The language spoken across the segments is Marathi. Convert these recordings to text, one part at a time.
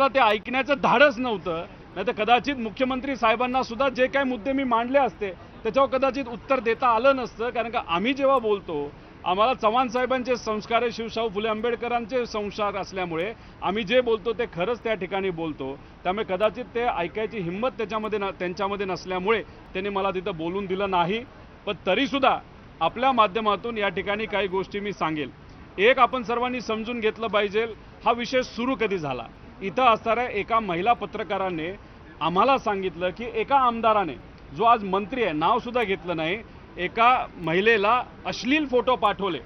आम्हाला ते ऐकण्याचं धाडस नव्हतं, नाही तर कदाचित मुख्यमंत्री साहेबांना सुद्धा जे काही मुद्दे मी मांडले असते त्याच्यावर कदाचित उत्तर देता आलं नसतं. कारण का आम्ही जेव्हा बोलतो, आम्हाला चव्हाण साहेबांचे संस्कार आहे, शिवशाहू फुले आंबेडकरांचे संस्कार असल्यामुळे आम्ही जे बोलतो ते खरंच त्या ठिकाणी बोलतो. त्यामुळे कदाचित ते ऐकायची हिंमत त्यांच्यामध्ये नसल्यामुळे त्यांनी मला तिथं बोलून दिलं नाही. पण तरीसुद्धा आपल्या माध्यमातून या ठिकाणी काही गोष्टी मी सांगेल. एक आपण सर्वांनी समजून घेतलं पाहिजे, हा विषय सुरू कधी झाला. इथं असणाऱ्या एका महिला पत्रकाराने आम्हाला सांगितलं की एका आमदाराने, जो आज मंत्री आहे, नाव सुद्धा घेतलं नाही, एका महिलेला अश्लील फोटो पाठवले.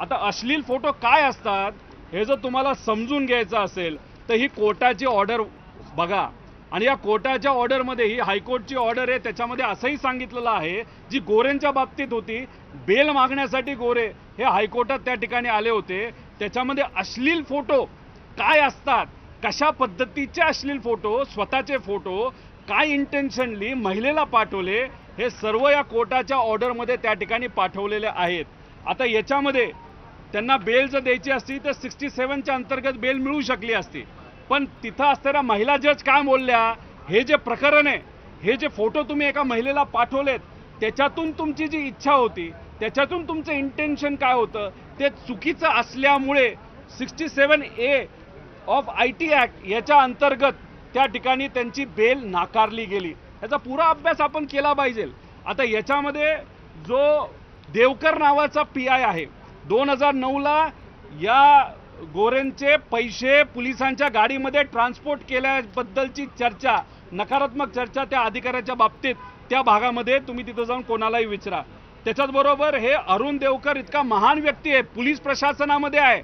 आता अश्लील फोटो काय असतात हे जर तुम्हाला समजून घ्यायचं असेल तर ही कोर्टाची ऑर्डर बघा. आणि या कोर्टाच्या ऑर्डरमध्ये, ही हायकोर्टची ऑर्डर आहे, त्याच्यामध्ये असंही सांगितलेलं आहे, जी गोरेंच्या बाबतीत होती, बेल मागण्यासाठी गोरे हे हायकोर्टात त्या ठिकाणी आले होते, त्याच्यामध्ये अश्लील फोटो काय असतात, कशा पद्धतीचे अश्लील फोटो, स्वतःचे फोटो काय इंटेन्शनली महिलेला पाठवले, हे सर्व या कोर्टाच्या ऑर्डरमध्ये त्या ठिकाणी पाठवलेले आहेत. आता याच्यामध्ये त्यांना बेल जर द्यायची असती तर 67च्या अंतर्गत बेल मिळू शकली असती. पण तिथं असणाऱ्या महिला जज काय बोलल्या, हे जे प्रकरण आहे, हे जे फोटो तुम्ही एका महिलेला पाठवलेत, त्याच्यातून तुमची जी इच्छा होती, त्याच्यातून तुमचं इंटेन्शन काय होतं ते चुकीचं असल्यामुळे 67A ऑफ IT ॲक्ट याच्या अंतर्गत त्या ठिकाणी त्यांची बेल नाकारली गेली. याचा पुरा अभ्यास आपण केला पाहिजे. आता याच्यामध्ये जो देवकर नावाचा PI आहे, 2009ला या गोरेंचे पैसे पोलिसांच्या गाडीमध्ये ट्रान्सपोर्ट केल्याबद्दलची चर्चा, नकारात्मक चर्चा त्या अधिकाऱ्याच्या बाबतीत त्या भागामध्ये तुम्ही तिथं जाऊन कोणालाही विचारा. त्याच्याचबरोबर हे अरुण देवकर इतका महान व्यक्ती आहे, पोलीस प्रशासनामध्ये आहे.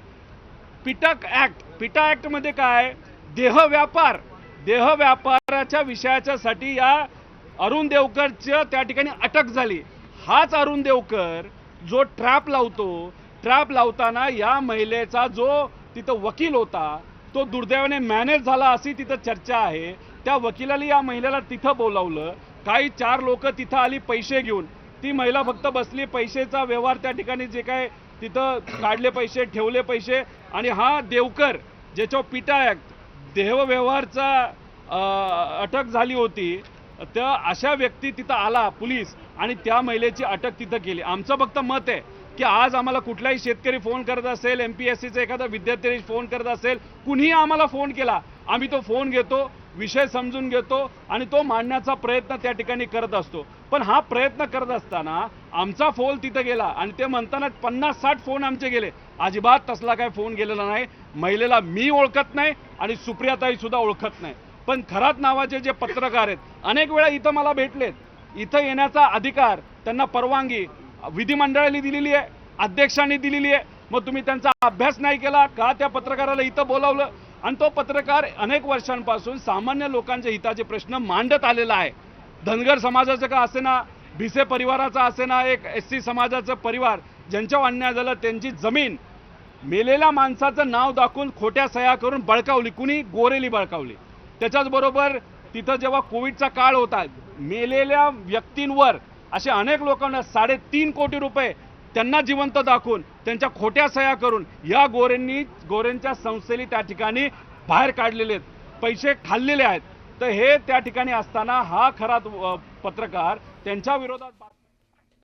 पिटा ॲक्टमध्ये काय, देहव्यापाराच्या विषयाच्यासाठी या अरुण देवकरच्या त्या ठिकाणी अटक झाली. हाच अरुण देवकर जो ट्रॅप लावतो, ट्रॅप लावताना या महिलेचा जो तिथं वकील होता तो दुर्दैवाने मॅनेज झाला अशी तिथं चर्चा आहे. त्या वकिलाला या महिलेला तिथं बोलावलं, काही 4 लोक तिथं आली पैसे घेऊन, ती महिला फक्त बसली, पैशाचा व्यवहार त्या ठिकाणी जे काय तिथं काढले पैसे, ठेवले पैसे, आणि हा देवकर ज्याच्यावर पिटा ॲक्ट देहव्यवहारचा अटक झाली होती, त्या अशा व्यक्ती तिथं आला पोलीस आणि त्या महिलेची अटक तिथं केली. आमचं फक्त मत आहे की आज आम्हाला कुठलाही शेतकरी फोन करत असेल, MPSCचा एखादा विद्यार्थी फोन करत असेल, कुणीही आम्हाला फोन केला, आम्ही तो फोन घेतो, विषय समजून घेतो आणि तो मांडण्याचा प्रयत्न त्या ठिकाणी करत असतो. पण हा प्रयत्न करत असताना आमचा फोन तिथं गेला आणि ते म्हणताना 50-60 फोन आमचे गेले. अजिबात तसला काय फोन गेलेला नाही. महिलेला मी ओळखत नाही आणि सुप्रियाताई सुद्धा ओळखत नाही. पण खरात नावाचे जे पत्रकार आहेत, अनेक वेळा इथं मला भेटलेत. इथं येण्याचा अधिकार, त्यांना परवानगी विधिमंडळाने दिलेली आहे, अध्यक्षांनी दिलेली आहे. मग तुम्ही त्यांचा अभ्यास नाही केला का? त्या पत्रकाराला इथं बोलावलं आणि तो पत्रकार अनेक वर्षांपासून सामान्य लोकांच्या हिताचे प्रश्न मांडत आलेला आहे. धनगर समाजाचं का असेना, भिसे परिवाराचा असेना, एक SC समाजाचं परिवार ज्यांच्यावर अन्याय झाला, त्यांची जमीन मेलेल्या माणसाचं नाव दाखवून खोट्या सह्या करून बळकावली, कुणी गोरेली बळकावली. त्याच्याचबरोबर तिथं जेव्हा कोविडचा काळ होता, मेलेल्या व्यक्तींवर असे अनेक लोकांना 3.5 कोटी रुपये त्यांना जिवंत दाखवून त्यांच्या खोट्या सह्या करून या गोरेंच्या संस्थेने त्या ठिकाणी बाहेर काढलेले आहेत, पैसे खाल्लेले आहेत. तर हे त्या ठिकाणी असताना हा खरा पत्रकार त्यांच्या विरोधात